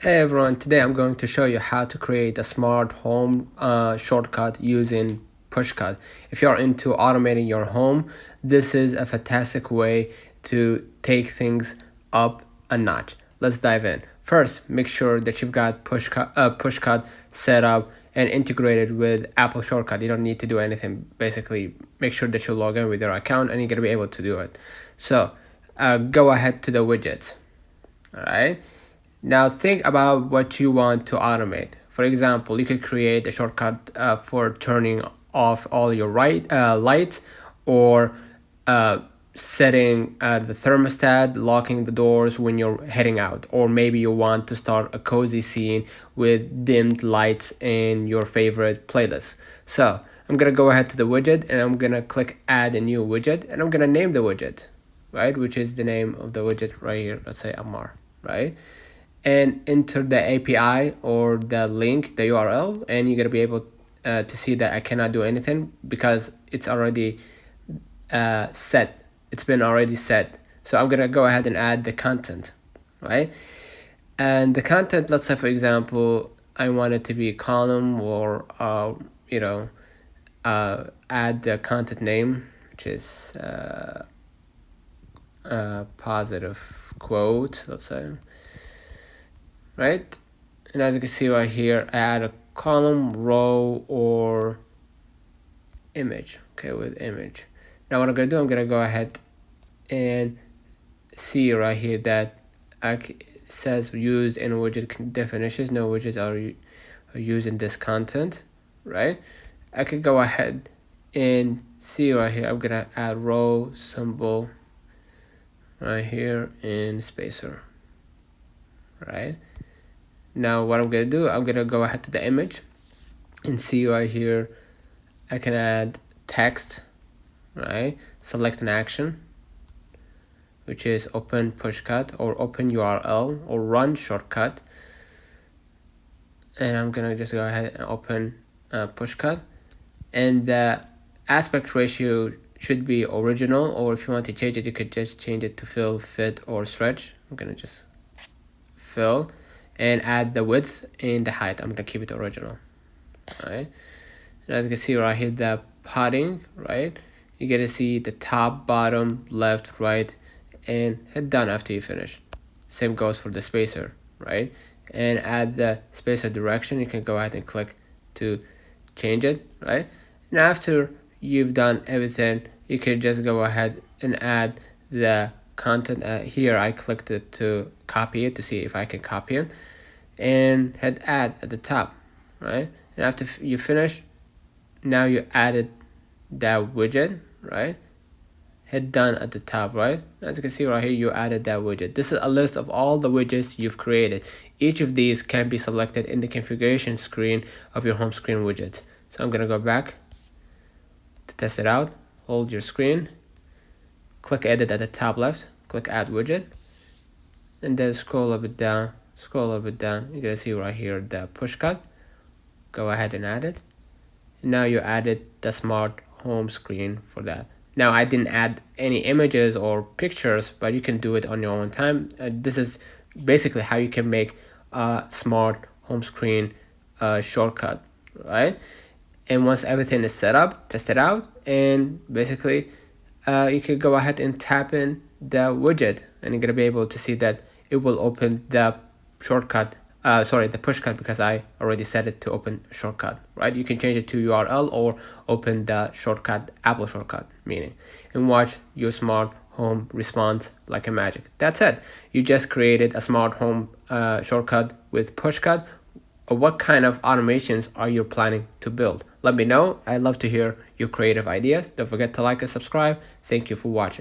Hey everyone, today I'm going to show you how to create a smart home shortcut using Pushcut. If you're into automating your home, this is a fantastic way to take things up a notch. Let's dive in. First, make sure that you've got Pushcut set up and integrated with Apple Shortcut. You don't need to do anything. Basically, make sure that you log in with your account and you're gonna be able to do it. So, go ahead to the widgets. All right. Now think about what you want to automate. For example, you could create a shortcut for turning off all your lights, or setting the thermostat, locking the doors when you're heading out, or maybe you want to start a cozy scene with dimmed lights in your favorite playlist. So I'm gonna go ahead to the widget and I'm gonna click add a new widget, and I'm gonna name the widget, right, which is the name of the widget right here. Let's say Amar, right? And enter the API or the link, the URL, and you're gonna be able to see that I cannot do anything because it's already set. It's been already set. So I'm gonna go ahead and add the content, right? And the content, let's say for example, I want it to be a column, or add the content name, which is positive quote, let's say. Right, and as you can see right here, I add a column, row, or image. Okay, with image. Now what I'm gonna do, I'm gonna go ahead and see right here that it says used in widget definitions. No widgets are used in this content, right? I could go ahead and see right here. I'm gonna add row symbol right here in spacer, right? Now what I'm gonna do, I'm gonna go ahead to the image and see right here, I can add text, right? Select an action, which is open Pushcut or open URL or run shortcut. And I'm gonna just go ahead and open Pushcut, and the aspect ratio should be original, or if you want to change it, you could just change it to fill, fit, or stretch. I'm gonna just fill and add the width and the height. I'm gonna keep it original, right? And as you can see right here, the padding, right? You're gonna see the top, bottom, left, right, and hit done after you finish. Same goes for the spacer, right? And add the spacer direction. You can go ahead and click to change it, right? And after you've done everything, you can just go ahead and add the content. Here I clicked it to copy it to see if I can copy it, and hit add at the top, right? And after you finish, now you added that widget, right? Hit done at the top, right? As you can see right here, you added that widget. This is a list of all the widgets you've created. Each of these can be selected in the configuration screen of your home screen widget. So I'm gonna go back to test it out. Hold your screen, click edit at the top left, click add widget, and then scroll a bit down. You're gonna see right here the Pushcut. Go ahead and add it. And now you added the smart home screen for that. Now I didn't add any images or pictures, but you can do it on your own time. This is basically how you can make a smart home screen shortcut, right? And once everything is set up, test it out, and basically you can go ahead and tap in the widget, and you're gonna be able to see that it will open the shortcut, the Pushcut, because I already set it to open shortcut, right? You can change it to URL or open the shortcut, Apple Shortcut meaning, and watch your smart home respond like a magic. That's it. You just created a smart home shortcut with Pushcut. What kind of automations are you planning to build? Let me know. I'd love to hear your creative ideas. Don't forget to like and subscribe. Thank you for watching.